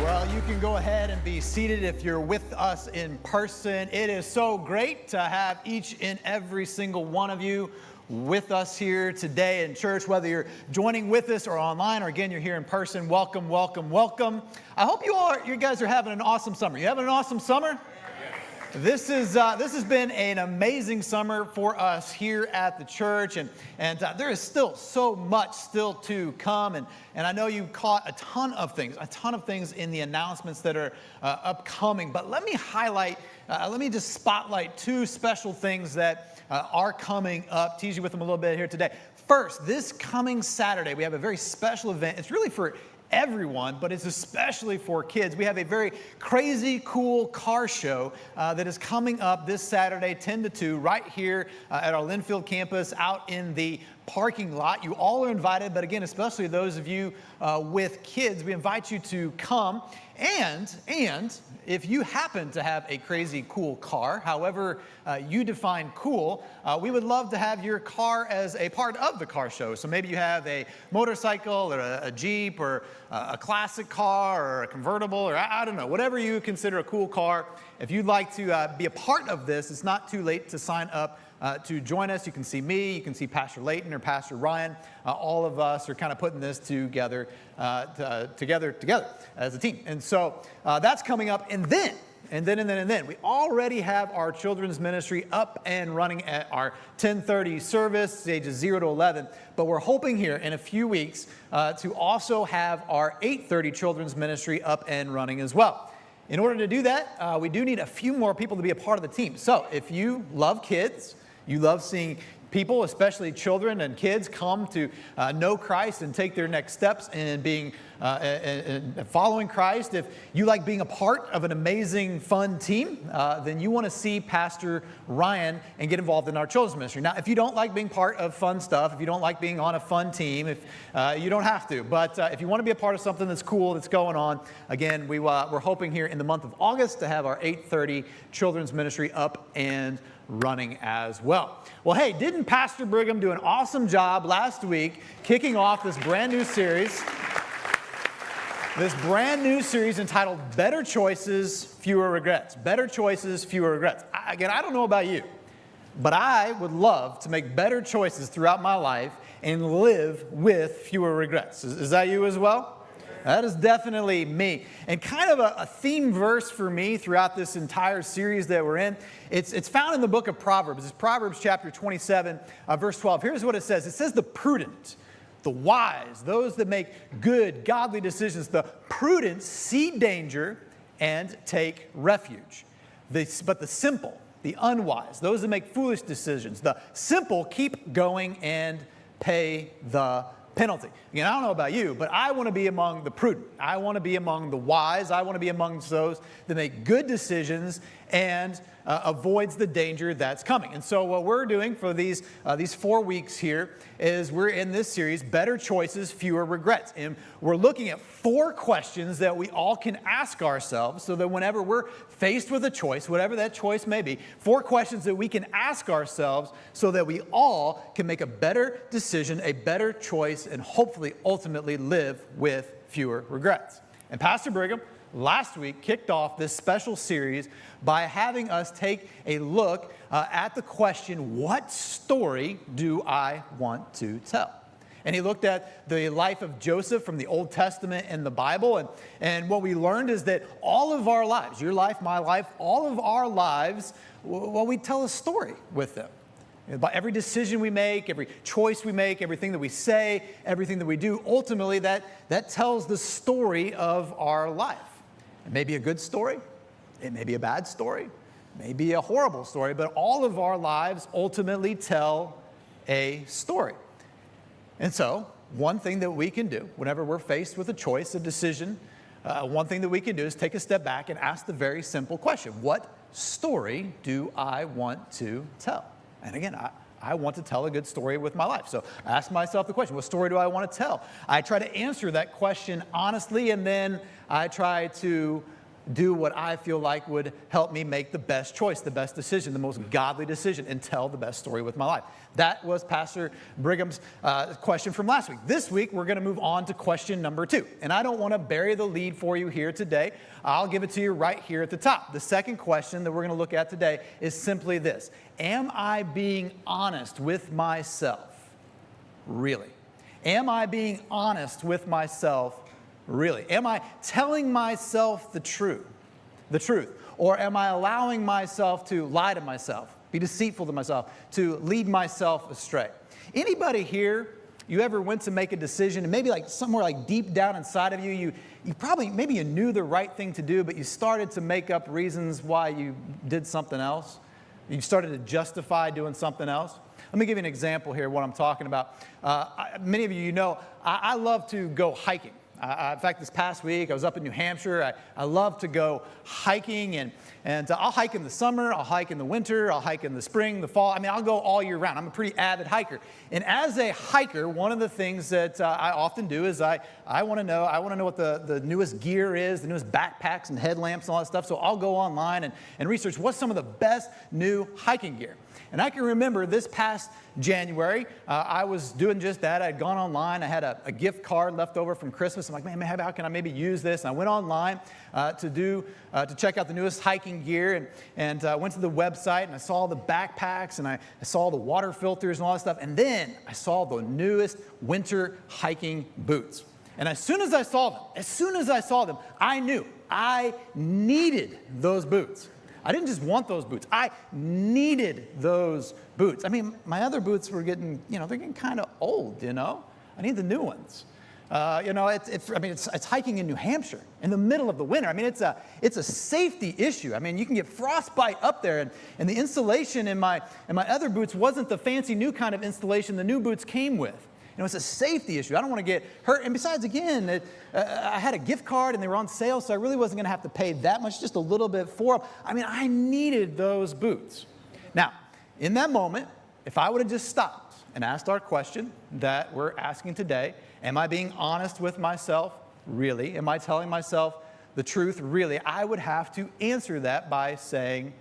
Well, you can go ahead and be seated if you're with us in person. It is so great to have each and every single one of you with us here today in church, whether you're joining with us or online, or again, you're here in person. Welcome, welcome, welcome. I hope you guys are having an awesome summer. You having an awesome summer? This has been an amazing summer for us here at the church, and there is still so much still to come, and I know you caught a ton of things in the announcements that are upcoming. But let me just spotlight two special things that are coming up. Tease you with them a little bit here today. First, this coming Saturday, we have a very special event. It's really for everyone, but it's especially for kids. We have a very crazy, cool car show that is coming up this Saturday, 10 to 2, right here at our Linfield campus out in the parking lot. You all are invited, but again, especially those of you with kids, we invite you to come. And if you happen to have a crazy, cool car, however you define cool, we would love to have your car as a part of the car show. So maybe you have a motorcycle or a Jeep or a classic car or a convertible or I don't know, whatever you consider a cool car. If you'd like to be a part of this, it's not too late to sign up to join us. You can see me, you can see Pastor Layton or Pastor Ryan. All of us are kind of putting this together as a team. And so that's coming up. And then, we already have our children's ministry up and running at our 10:30 service, ages 0 to 11. But we're hoping here in a few weeks to also have our 8:30 children's ministry up and running as well. In order to do that, we do need a few more people to be a part of the team. So if you love kids, you love seeing people, especially children and kids, come to know Christ and take their next steps in being and following Christ. If you like being a part of an amazing, fun team, then you want to see Pastor Ryan and get involved in our children's ministry. Now, if you don't like being part of fun stuff, if you don't like being on a fun team, you don't have to. But if you want to be a part of something that's cool, that's going on, again, we're hoping here in the month of August to have our 8:30 children's ministry up and running as well. Well, hey, didn't Pastor Brigham do an awesome job last week kicking off this brand new series? This brand new series entitled Better Choices, Fewer Regrets. Better Choices, Fewer Regrets. Again, I don't know about you, but I would love to make better choices throughout my life and live with fewer regrets. Is that you as well? That is definitely me. And kind of a theme verse for me throughout this entire series that we're in, it's found in the book of Proverbs. It's Proverbs chapter 27, verse 12. Here's what it says. It says, the prudent, the wise, those that make good, godly decisions, the prudent see danger and take refuge. But the simple, the unwise, those that make foolish decisions, the simple keep going and pay the penalty. Again, I don't know about you, but I want to be among the prudent. I want to be among the wise. I want to be amongst those that make good decisions and avoids the danger that's coming. And so what we're doing for these 4 weeks here is we're in this series, Better Choices, Fewer Regrets. And we're looking at 4 questions that we all can ask ourselves so that whenever we're faced with a choice, whatever that choice may be, 4 questions that we can ask ourselves so that we all can make a better decision, a better choice, and hopefully ultimately live with fewer regrets. And Pastor Brigham last week kicked off this special series by having us take a look at the question, what story do I want to tell? And he looked at the life of Joseph from the Old Testament and the Bible. And what we learned is that all of our lives, your life, my life, all of our lives, well, we tell a story with them. By every decision we make, every choice we make, everything that we say, everything that we do, ultimately that tells the story of our life. It may be a good story, it may be a bad story, it may be a horrible story, but all of our lives ultimately tell a story. And so, one thing that we can do whenever we're faced with a choice, a decision, one thing that we can do is take a step back and ask the very simple question, what story do I want to tell? And again, I want to tell a good story with my life. So I ask myself the question, what story do I want to tell? I try to answer that question honestly, and then I try to do what I feel like would help me make the best choice, the best decision, the most godly decision, and tell the best story with my life. That was Pastor Brigham's question from last week. This week, we're going to move on to question number 2. And I don't want to bury the lead for you here today. I'll give it to you right here at the top. The second question that we're going to look at today is simply this. Am I being honest with myself? Really? Am I being honest with myself? Really? Am I telling myself the truth? Or am I allowing myself to lie to myself, be deceitful to myself, to lead myself astray? Anybody here, you ever went to make a decision and maybe like somewhere like deep down inside of you, you probably, maybe you knew the right thing to do, but you started to make up reasons why you did something else? You started to justify doing something else? Let me give you an example here of what I'm talking about. Many of you know, I love to go hiking. In fact, this past week, I was up in New Hampshire. I love to go hiking, and I'll hike in the summer, I'll hike in the winter, I'll hike in the spring, the fall. I mean, I'll go all year round. I'm a pretty avid hiker. And as a hiker, one of the things that I often do is I want to know what the newest gear is, the newest backpacks and headlamps and all that stuff. So I'll go online and research what's some of the best new hiking gear. And I can remember this past January, I was doing just that. I had gone online. I had a gift card left over from Christmas. I'm like, man, how can I maybe use this? And I went online to check out the newest hiking gear, and went to the website, and I saw the backpacks, and I saw the water filters and all that stuff. And then I saw the newest winter hiking boots. And as soon as I saw them, I knew I needed those boots. I didn't just want those boots. I needed those boots. I mean, my other boots were getting, they're getting kind of old, I need the new ones. It's hiking in New Hampshire in the middle of the winter. I mean, it's a safety issue. I mean, you can get frostbite up there, and the insulation in my other boots wasn't the fancy new kind of insulation the new boots came with. It's a safety issue. I don't want to get hurt. And besides, again, I had a gift card and they were on sale, so I really wasn't going to have to pay that much, just a little bit for them. I mean, I needed those boots. Now, in that moment, if I would have just stopped and asked our question that we're asking today, am I being honest with myself? Really? Am I telling myself the truth? Really? I would have to answer that by saying,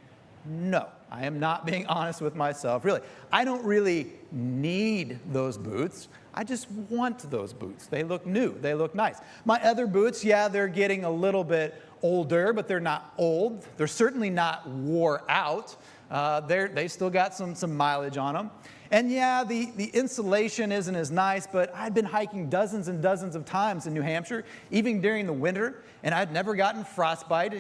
no, I am not being honest with myself. Really, I don't really need those boots. I just want those boots. They look new. They look nice. My other boots, yeah, they're getting a little bit older, but they're not old. They're certainly not wore out. They still got some mileage on them. And yeah, the insulation isn't as nice, but I'd been hiking dozens and dozens of times in New Hampshire, even during the winter, and I'd never gotten frostbite.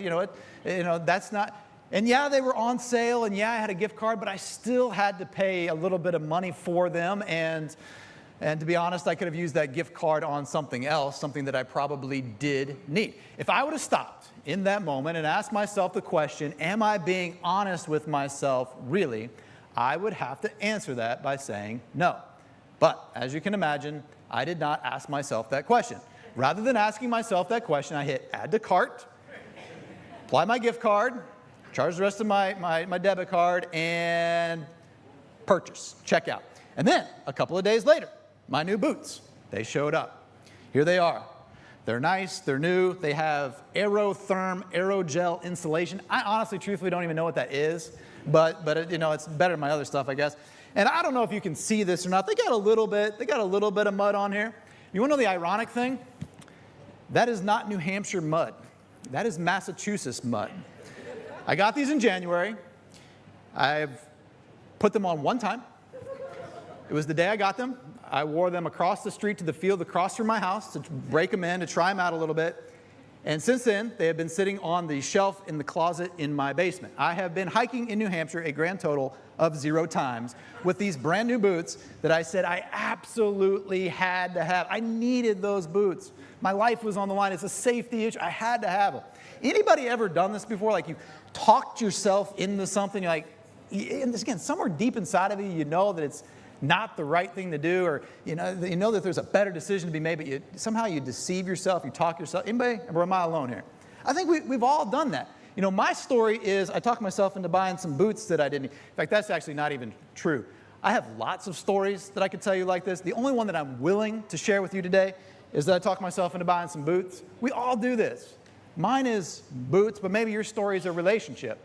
That's not... And yeah, they were on sale, and yeah, I had a gift card, but I still had to pay a little bit of money for them, and to be honest, I could have used that gift card on something else, something that I probably did need. If I would have stopped in that moment and asked myself the question, am I being honest with myself really, I would have to answer that by saying no. But as you can imagine, I did not ask myself that question. Rather than asking myself that question, I hit add to cart, apply my gift card, charge the rest of my debit card, and purchase, checkout. And then, a couple of days later, my new boots, they showed up. Here they are. They're nice, they're new, they have Aerotherm Aerogel insulation. I honestly, truthfully, don't even know what that is, but it's better than my other stuff, I guess. And I don't know if you can see this or not. They got a little bit of mud on here. You want to know the ironic thing? That is not New Hampshire mud. That is Massachusetts mud. I got these in January. I've put them on one time. It was the day I got them. I wore them across the street to the field across from my house to break them in, to try them out a little bit. And since then, they have been sitting on the shelf in the closet in my basement. I have been hiking in New Hampshire a grand total of 0 times with these brand new boots that I said I absolutely had to have. I needed those boots. My life was on the line. It's a safety issue. I had to have them. Anybody ever done this before? Like you talked yourself into something, you're like, and this, again, somewhere deep inside of you, you know that it's not the right thing to do, or you know that there's a better decision to be made, but somehow you deceive yourself, you talk yourself. Anybody? Or am I alone here? I think we've all done that. My story is I talked myself into buying some boots that I didn't need. In fact, that's actually not even true. I have lots of stories that I could tell you like this. The only one that I'm willing to share with you today is that I talked myself into buying some boots. We all do this. Mine is Boots, but maybe your story is a relationship.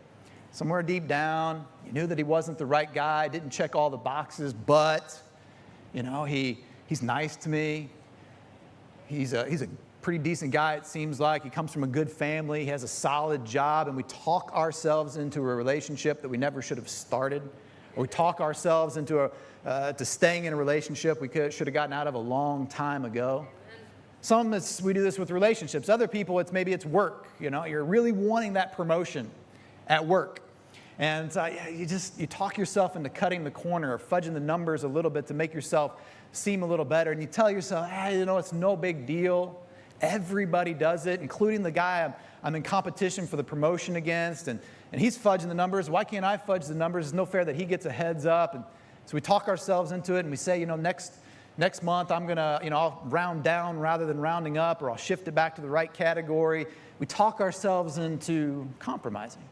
Somewhere deep down, you knew that he wasn't the right guy, didn't check all the boxes, but, he's nice to me. He's a pretty decent guy, it seems like. He comes from a good family. He has a solid job, and we talk ourselves into a relationship that we never should have started. Or we talk ourselves into to staying in a relationship we should have gotten out of a long time ago. We do this with relationships. Other people, maybe it's work. You're really wanting that promotion at work. And you talk yourself into cutting the corner or fudging the numbers a little bit to make yourself seem a little better. And you tell yourself, it's no big deal. Everybody does it, including the guy I'm in competition for the promotion against. And he's fudging the numbers. Why can't I fudge the numbers? It's no fair that he gets a heads up. And so we talk ourselves into it and we say, next month I'm going to, I'll round down rather than rounding up, or I'll shift it back to the right category. We talk ourselves into compromising.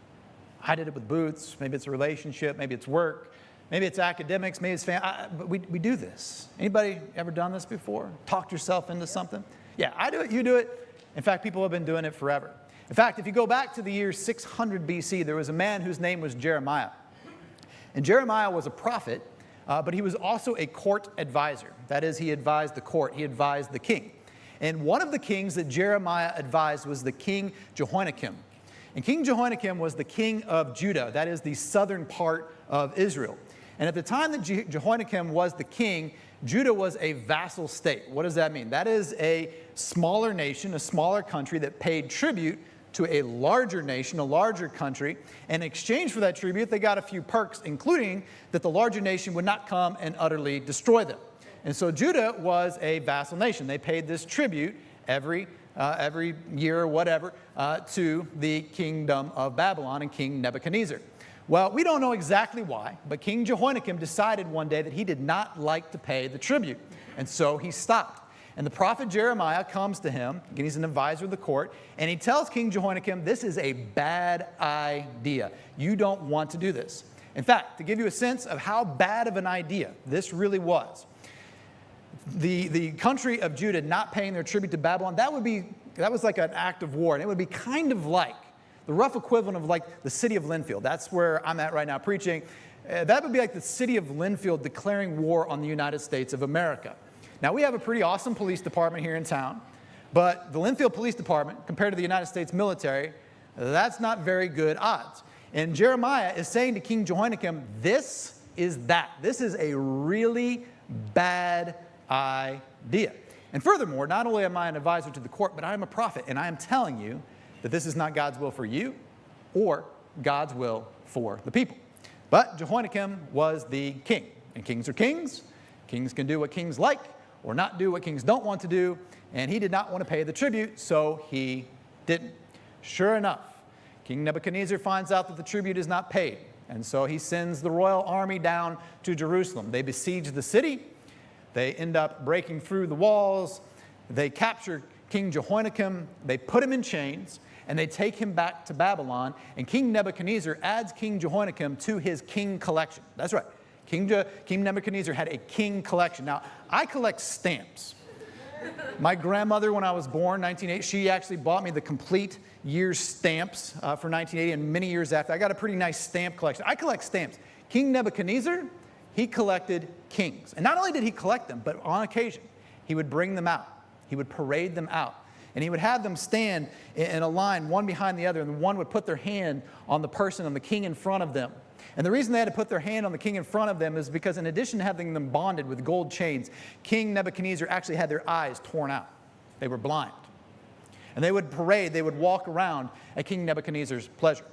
I did it with Boots. Maybe it's a relationship. Maybe it's work. Maybe it's academics. Maybe it's family. But we do this. Anybody ever done this before? Talked yourself into something? Yeah, I do it. You do it. In fact, people have been doing it forever. In fact, if you go back to the year 600 BC, there was a man whose name was Jeremiah. And Jeremiah was a prophet, but he was also a court advisor. That is, he advised the court. He advised the king. And one of the kings that Jeremiah advised was the king Jehoiakim. And King Jehoiakim was the king of Judah. That is the southern part of Israel. And at the time that Jehoiakim was the king, Judah was a vassal state. What does that mean? That is a smaller nation, a smaller country that paid tribute to a larger nation, a larger country. And in exchange for that tribute, they got a few perks, including that the larger nation would not come and utterly destroy them. And so Judah was a vassal nation. They paid this tribute every year or whatever to the kingdom of Babylon and King Nebuchadnezzar. Well, we don't know exactly why, but King Jehoiakim decided one day that he did not like to pay the tribute. And so he stopped. And the prophet Jeremiah comes to him, again, he's an advisor of the court, and he tells King Jehoiakim, this is a bad idea. You don't want to do this. In fact, to give you a sense of how bad of an idea this really was, the country of Judah not paying their tribute to Babylon, that was like an act of war. And it would be kind of like the rough equivalent of like the city of Linfield. That's where I'm at right now preaching. That would be like the city of Linfield declaring war on the United States of America. Now, we have a pretty awesome police department here in town, but the Linfield Police Department, compared to the United States military, that's not very good odds. And Jeremiah is saying to King Jehoiakim, this is that. This is a really bad idea. And furthermore, not only am I an advisor to the court, but I am a prophet, and I am telling you that this is not God's will for you or God's will for the people. But Jehoiakim was the king, and kings are kings. Kings can do what kings like or not do what kings don't want to do, and he did not want to pay the tribute, so he didn't. Sure enough, King Nebuchadnezzar finds out that the tribute is not paid, and so he sends the royal army down to Jerusalem. They besiege the city. They end up breaking through the walls. They capture King Jehoiakim. They put him in chains, and they take him back to Babylon, and King Nebuchadnezzar adds King Jehoiakim to his king collection. That's right. King Nebuchadnezzar had a king collection. Now, I collect stamps. My grandmother, when I was born, 1980, she actually bought me the complete year's stamps for 1980, and many years after. I got a pretty nice stamp collection. I collect stamps. King Nebuchadnezzar, he collected kings. And not only did he collect them, but on occasion, he would bring them out. He would parade them out. And he would have them stand in a line, one behind the other, and one would put their hand on the person, on the king in front of them. And the reason they had to put their hand on the king in front of them is because in addition to having them bonded with gold chains, King Nebuchadnezzar actually had their eyes torn out. They were blind. And they would parade, they would walk around at King Nebuchadnezzar's pleasure.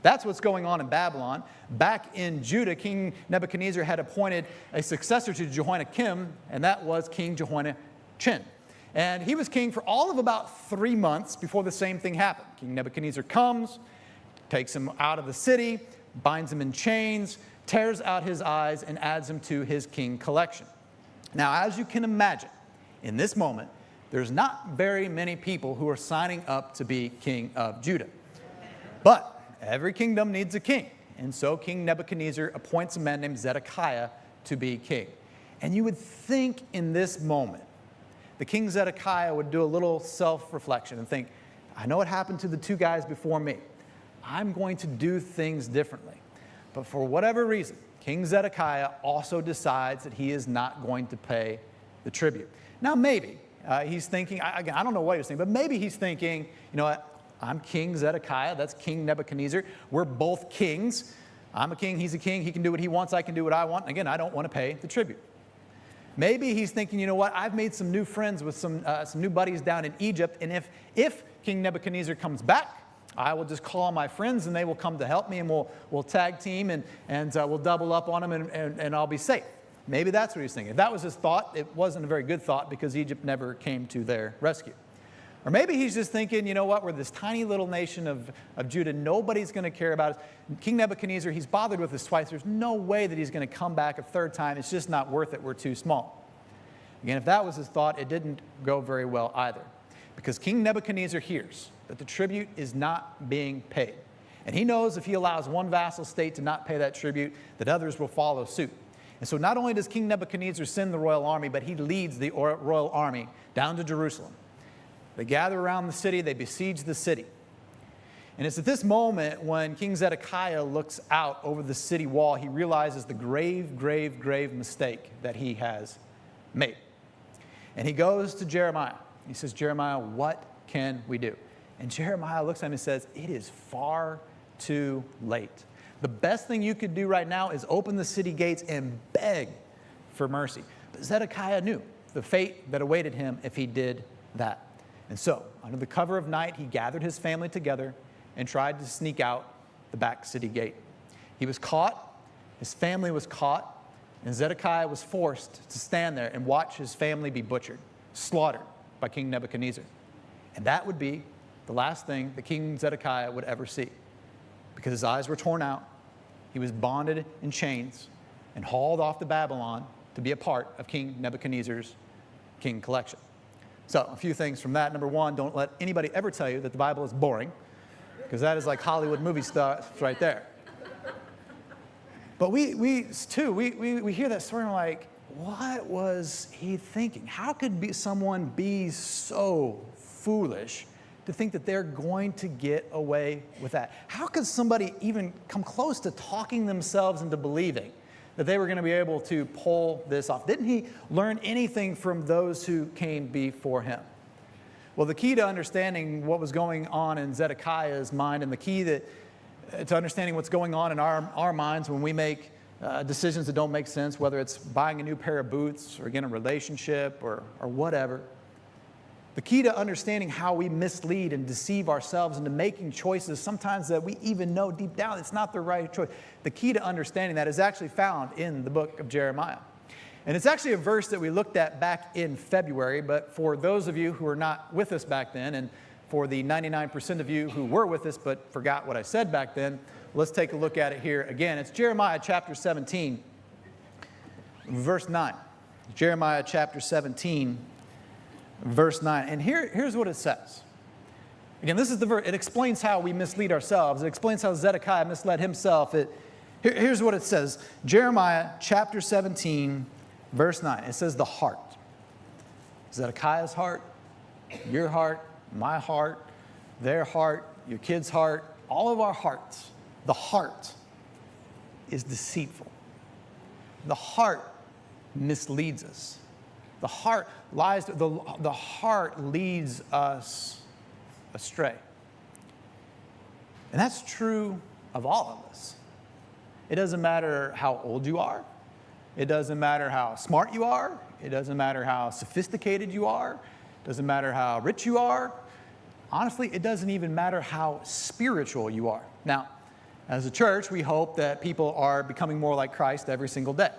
That's what's going on in Babylon. Back in Judah, King Nebuchadnezzar had appointed a successor to Jehoiakim, and that was King Jehoiachin. And he was king for all of about 3 months before the same thing happened. King Nebuchadnezzar comes, takes him out of the city, binds him in chains, tears out his eyes, and adds him to his king collection. Now, as you can imagine, in this moment, there's not very many people who are signing up to be king of Judah. But every kingdom needs a king. And so King Nebuchadnezzar appoints a man named Zedekiah to be king. And you would think in this moment, the king Zedekiah would do a little self-reflection and think, I know it happened to the two guys before me. I'm going to do things differently. But for whatever reason, King Zedekiah also decides that he is not going to pay the tribute. Now, maybe he's thinking, again, I don't know what he's thinking, but maybe he's thinking, you know what, I'm King Zedekiah, that's King Nebuchadnezzar. We're both kings. I'm a king, he's a king. He can do what he wants, I can do what I want. Again, I don't want to pay the tribute. Maybe he's thinking, you know what, I've made some new friends with some new buddies down in Egypt, and if King Nebuchadnezzar comes back, I will just call my friends and they will come to help me, and we'll tag team and we'll double up on them and I'll be safe. Maybe that's what he's thinking. If that was his thought, it wasn't a very good thought because Egypt never came to their rescue. Or maybe he's just thinking, you know what, we're this tiny little nation of Judah. Nobody's going to care about us. King Nebuchadnezzar, he's bothered with us twice. There's no way that he's going to come back a third time. It's just not worth it. We're too small. Again, if that was his thought, it didn't go very well either. Because King Nebuchadnezzar hears that the tribute is not being paid. And he knows if he allows one vassal state to not pay that tribute, that others will follow suit. And so not only does King Nebuchadnezzar send the royal army, but he leads the royal army down to Jerusalem. They gather around the city, they besiege the city. And it's at this moment when King Zedekiah looks out over the city wall, he realizes the grave, grave, grave mistake that he has made. And he goes to Jeremiah. He says, Jeremiah, what can we do? And Jeremiah looks at him and says, it is far too late. The best thing you could do right now is open the city gates and beg for mercy. But Zedekiah knew the fate that awaited him if he did that. And so, under the cover of night, he gathered his family together and tried to sneak out the back city gate. He was caught, his family was caught, and Zedekiah was forced to stand there and watch his family be butchered, slaughtered by King Nebuchadnezzar. And that would be the last thing that King Zedekiah would ever see, because his eyes were torn out, he was bonded in chains and hauled off to Babylon to be a part of King Nebuchadnezzar's king collection. So a few things from that. Number one, don't let anybody ever tell you that the Bible is boring, because that is like Hollywood movie stuff right there. But we hear that story and we're like, what was he thinking? How could someone be so foolish to think that they're going to get away with that? How could somebody even come close to talking themselves into believing that they were going to be able to pull this off? Didn't he learn anything from those who came before him? Well, the key to understanding what was going on in Zedekiah's mind, and the key to understanding what's going on in our minds when we make decisions that don't make sense, whether it's buying a new pair of boots or getting a relationship or whatever, the key to understanding how we mislead and deceive ourselves into making choices sometimes that we even know deep down it's not the right choice. The key to understanding that is actually found in the book of Jeremiah. And it's actually a verse that we looked at back in February, but for those of you who were not with us back then, and for the 99% of you who were with us but forgot what I said back then, let's take a look at it here again. It's Jeremiah chapter 17, verse 9. Jeremiah chapter 17, verse 9. And here's what it says. Again, this is the verse. It explains how we mislead ourselves. It explains how Zedekiah misled himself. Here's what it says. Jeremiah chapter 17, verse 9. It says the heart. Zedekiah's heart, your heart, my heart, their heart, your kid's heart, all of our hearts. The heart is deceitful. The heart misleads us. The heart lies. The heart leads us astray. And that's true of all of us. It doesn't matter how old you are. It doesn't matter how smart you are. It doesn't matter how sophisticated you are. It doesn't matter how rich you are. Honestly, it doesn't even matter how spiritual you are. Now, as a church, we hope that people are becoming more like Christ every single day.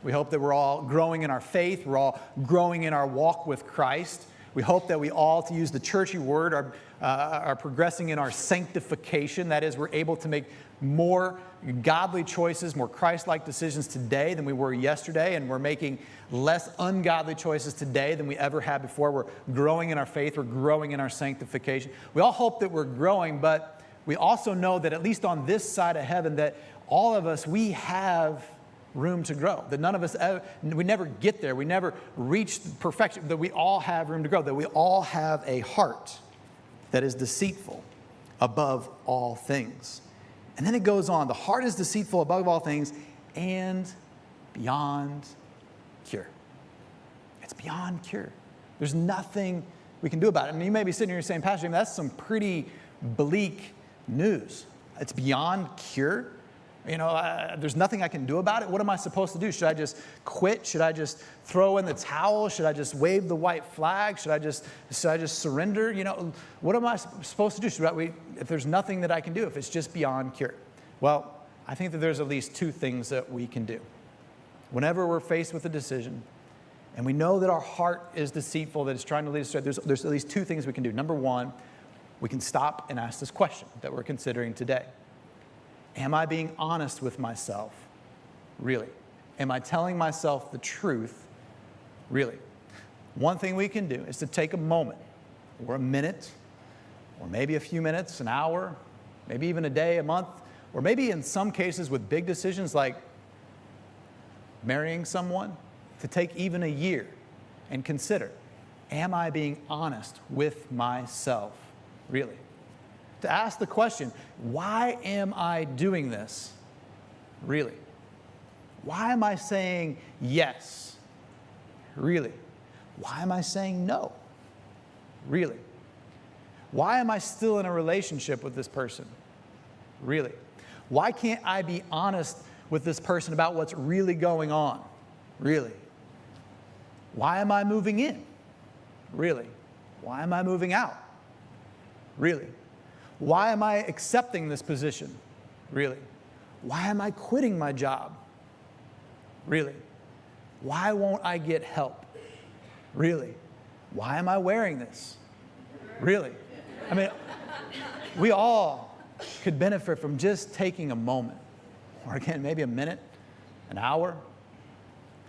We hope that we're all growing in our faith. We're all growing in our walk with Christ. We hope that we all, to use the churchy word, are progressing in our sanctification. That is, we're able to make more godly choices, more Christ-like decisions today than we were yesterday, and we're making less ungodly choices today than we ever had before. We're growing in our faith. We're growing in our sanctification. We all hope that we're growing, but we also know that at least on this side of heaven, that all of us, we have room to grow. That none of us, we never get there. We never reach perfection. That we all have room to grow. That we all have a heart. that is deceitful above all things. And then it goes on, the heart is deceitful above all things and beyond cure. It's beyond cure. There's nothing we can do about it. And you may be sitting here saying, Pastor, that's some pretty bleak news. It's beyond cure. There's nothing I can do about it. What am I supposed to do? Should I just quit? Should I just throw in the towel? Should I just wave the white flag? Should I just surrender? What am I supposed to do? If there's nothing that I can do, if it's just beyond cure? Well, I think that there's at least two things that we can do. Whenever we're faced with a decision, and we know that our heart is deceitful, that it's trying to lead us astray, there's at least two things we can do. Number one, we can stop and ask this question that we're considering today. Am I being honest with myself? Really? Am I telling myself the truth? Really? One thing we can do is to take a moment, or a minute, or maybe a few minutes, an hour, maybe even a day, a month, or maybe in some cases with big decisions like marrying someone, to take even a year and consider, am I being honest with myself? Really? To ask the question, why am I doing this? Really? Why am I saying yes? Really? Why am I saying no? Really? Why am I still in a relationship with this person? Really? Why can't I be honest with this person about what's really going on? Really? Why am I moving in? Really? Why am I moving out? Really? Why am I accepting this position? Really? Why am I quitting my job? Really? Why won't I get help? Really? Why am I wearing this? Really? We all could benefit from just taking a moment, or again, maybe a minute, an hour,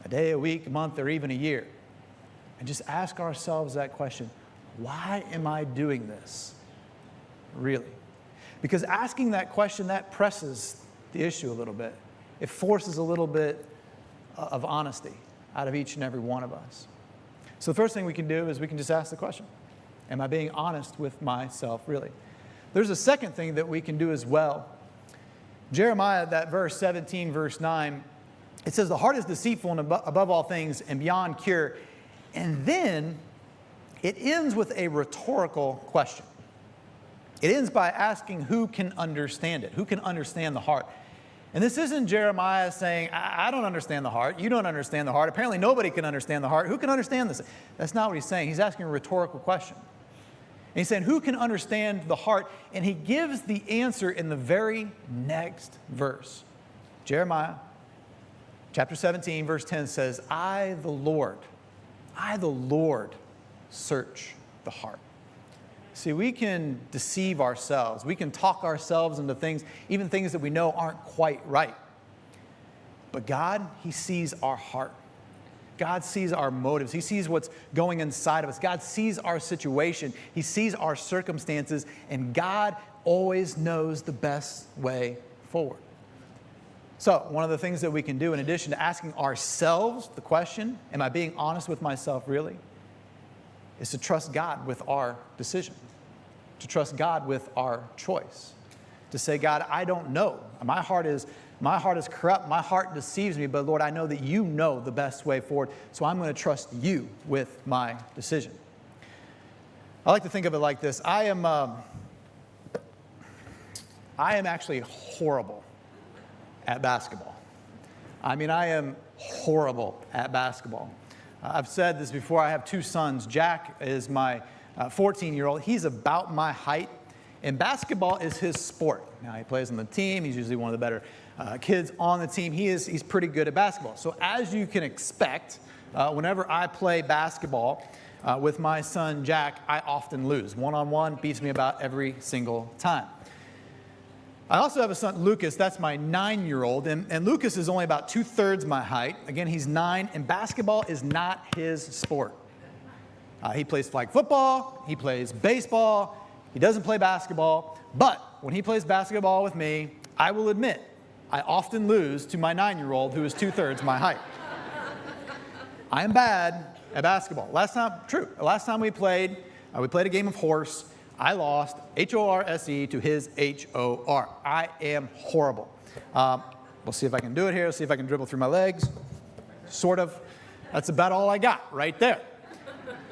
a day, a week, a month, or even a year, and just ask ourselves that question, why am I doing this? Really? Because asking that question, that presses the issue a little bit. It forces a little bit of honesty out of each and every one of us. So the first thing we can do is we can just ask the question, am I being honest with myself, really? There's a second thing that we can do as well. Jeremiah, that verse 17, verse 9, it says, the heart is deceitful and above all things and beyond cure. And then it ends with a rhetorical question. It ends by asking who can understand it, who can understand the heart. And this isn't Jeremiah saying, I don't understand the heart, you don't understand the heart, apparently nobody can understand the heart, who can understand this? That's not what he's saying. He's asking a rhetorical question. And he's saying, who can understand the heart? And he gives the answer in the very next verse. Jeremiah chapter 17, verse 10 says, I, the Lord, search the heart. See, we can deceive ourselves. We can talk ourselves into things, even things that we know aren't quite right. But God, He sees our heart. God sees our motives. He sees what's going inside of us. God sees our situation. He sees our circumstances. And God always knows the best way forward. So, one of the things that we can do, in addition to asking ourselves the question, am I being honest with myself really? Is to trust God with our decision, to trust God with our choice, to say, God, I don't know. My heart is corrupt. My heart deceives me, but Lord, I know that you know the best way forward, so I'm going to trust you with my decision. I like to think of it like this. I am actually horrible at basketball. I am horrible at basketball. I've said this before. I have two sons. Jack is my 14-year-old. He's about my height, and basketball is his sport. Now, he plays on the team. He's usually one of the better kids on the team. He's pretty good at basketball. So as you can expect, whenever I play basketball with my son, Jack, I often lose. One-on-one beats me about every single time. I also have a son, Lucas. That's my 9-year-old. And Lucas is only about 2/3 my height. Again, he's 9, and basketball is not his sport. He plays flag football. He plays baseball. He doesn't play basketball. But when he plays basketball with me, I will admit, I often lose to my 9-year-old who is 2/3 my height. I am bad at basketball. Last time we played a game of horse. I lost H-O-R-S-E to his H-O-R. I am horrible. We'll see if I can do it here. See if I can dribble through my legs. Sort of. That's about all I got right there.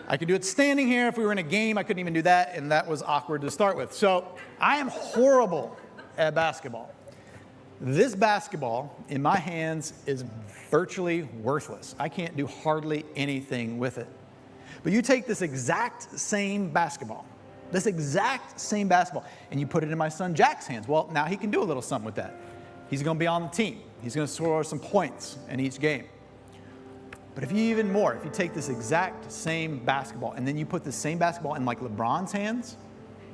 I could do it standing here. If we were in a game, I couldn't even do that, and that was awkward to start with. So I am horrible at basketball. This basketball in my hands is virtually worthless. I can't do hardly anything with it. But you take this exact same basketball, and you put it in my son Jack's hands. Well, now he can do a little something with that. He's going to be on the team. He's going to score some points in each game. But if you take this exact same basketball and then you put the same basketball in like LeBron's hands,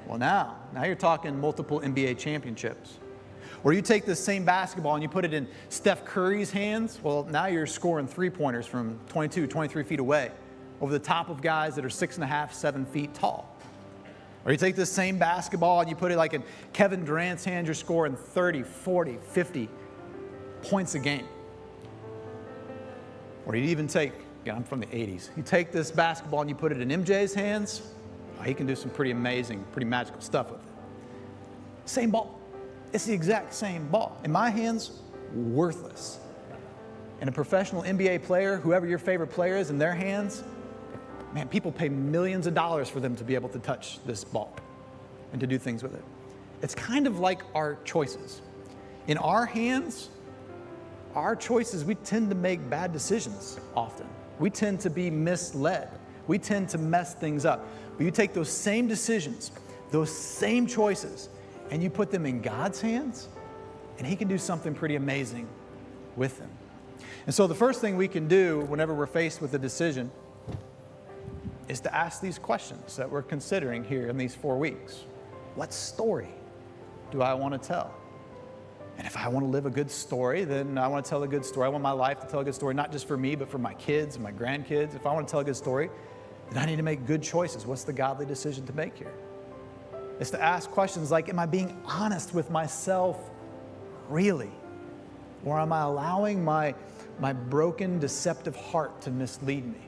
well, now you're talking multiple NBA championships. Or you take this same basketball and you put it in Steph Curry's hands, well, now you're scoring three-pointers from 22, 23 feet away over the top of guys that are 6.5, 7 feet tall. Or you take this same basketball and you put it like in Kevin Durant's hands, you're scoring 30, 40, 50 points a game. Or you even take, again, I'm from the 80s, you take this basketball and you put it in MJ's hands, he can do some pretty amazing, pretty magical stuff with it. Same ball. It's the exact same ball. In my hands, worthless. And a professional NBA player, whoever your favorite player is, in their hands, man, people pay millions of dollars for them to be able to touch this ball and to do things with it. It's kind of like our choices. In our hands, our choices, we tend to make bad decisions often. We tend to be misled. We tend to mess things up. But you take those same decisions, those same choices, and you put them in God's hands, and He can do something pretty amazing with them. And so the first thing we can do whenever we're faced with a decision is to ask these questions that we're considering here in these 4 weeks. What story do I want to tell? And if I want to live a good story, then I want to tell a good story. I want my life to tell a good story, not just for me, but for my kids and my grandkids. If I want to tell a good story, then I need to make good choices. What's the godly decision to make here? It's to ask questions like, am I being honest with myself really? Or am I allowing my broken, deceptive heart to mislead me?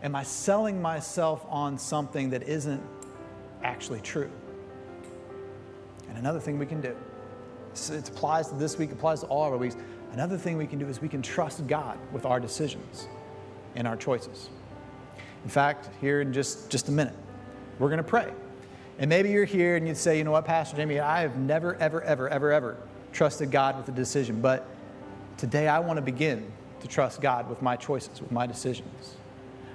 Am I selling myself on something that isn't actually true? And another thing we can do, it applies to this week, applies to all of our weeks. Another thing we can do is we can trust God with our decisions and our choices. In fact, here in just a minute, we're going to pray. And maybe you're here and you'd say, you know what, Pastor Jamie, I have never, ever trusted God with a decision. But today I want to begin to trust God with my choices, with my decisions.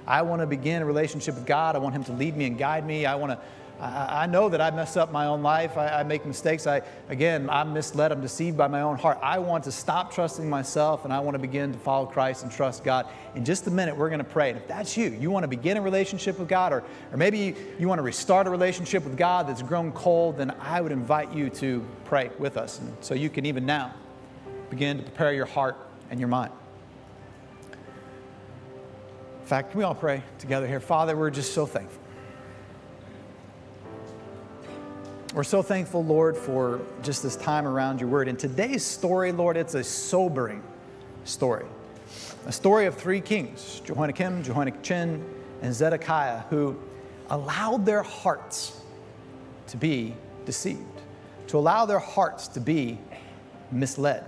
I want to begin a relationship with God. I want Him to lead me and guide me. I know that I mess up my own life. I make mistakes. I'm misled. I'm deceived by my own heart. I want to stop trusting myself, and I want to begin to follow Christ and trust God. In just a minute, we're going to pray. And if that's you want to begin a relationship with God, or maybe you want to restart a relationship with God that's grown cold, then I would invite you to pray with us. And so you can even now begin to prepare your heart and your mind. In fact, can we all pray together here? Father, we're just so thankful. We're so thankful, Lord, for just this time around your word. And today's story, Lord, it's a sobering story. A story of 3 kings, Jehoiakim, Jehoiachin, and Zedekiah, who allowed their hearts to be deceived, to allow their hearts to be misled.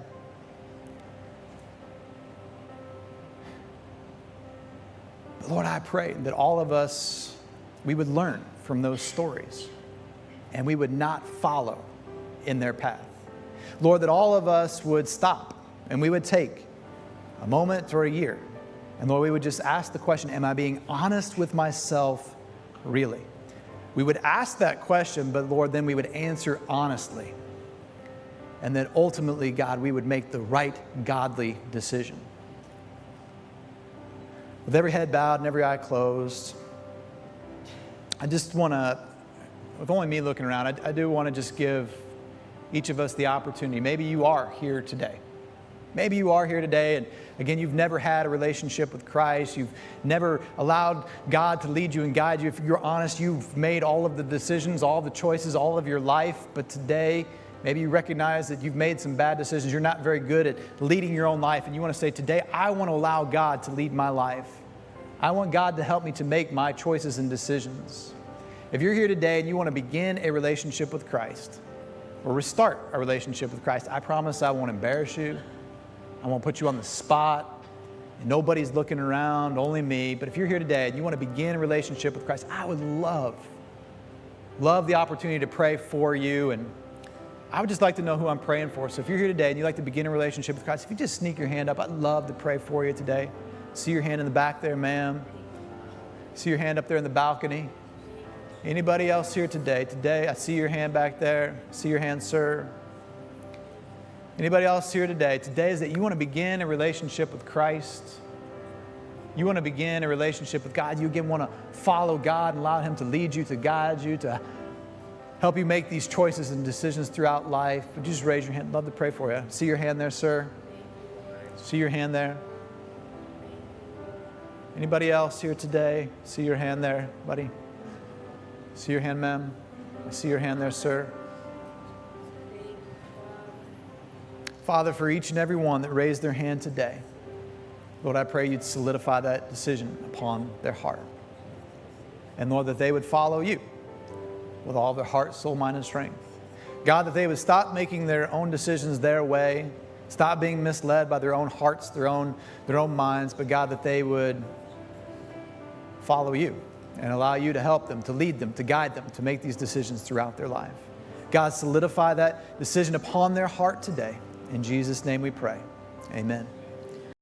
But Lord, I pray that all of us, we would learn from those stories, and we would not follow in their path. Lord, that all of us would stop and we would take a moment or a year. And Lord, we would just ask the question, am I being honest with myself really? We would ask that question, but Lord, then we would answer honestly. And then ultimately, God, we would make the right godly decision. With every head bowed and every eye closed, I just want to, with only me looking around, I do want to just give each of us the opportunity. Maybe you are here today. Maybe you are here today, and again, you've never had a relationship with Christ. You've never allowed God to lead you and guide you. If you're honest, you've made all of the decisions, all the choices, all of your life. But today, maybe you recognize that you've made some bad decisions. You're not very good at leading your own life, and you want to say, today, I want to allow God to lead my life. I want God to help me to make my choices and decisions. If you're here today and you want to begin a relationship with Christ or restart a relationship with Christ, I promise I won't embarrass you. I won't put you on the spot. Nobody's looking around, only me. But if you're here today and you want to begin a relationship with Christ, I would love the opportunity to pray for you. And I would just like to know who I'm praying for. So if you're here today and you'd like to begin a relationship with Christ, if you just sneak your hand up, I'd love to pray for you today. See your hand in the back there, ma'am. See your hand up there in the balcony. Anybody else here today? Today, I see your hand back there. See your hand, sir. Anybody else here today? Today is that you want to begin a relationship with Christ. You want to begin a relationship with God. You again want to follow God and allow Him to lead you, to guide you, to help you make these choices and decisions throughout life. Would you just raise your hand? I'd love to pray for you. See your hand there, sir. See your hand there. Anybody else here today? See your hand there, buddy. See your hand, ma'am. I see your hand there, sir. Father, for each and every one that raised their hand today, Lord, I pray you'd solidify that decision upon their heart. And Lord, that they would follow you with all their heart, soul, mind, and strength. God, that they would stop making their own decisions their way, stop being misled by their own hearts, their own minds, but God, that they would follow you and allow you to help them, to lead them, to guide them, to make these decisions throughout their life. God, solidify that decision upon their heart today. In Jesus' name we pray. Amen.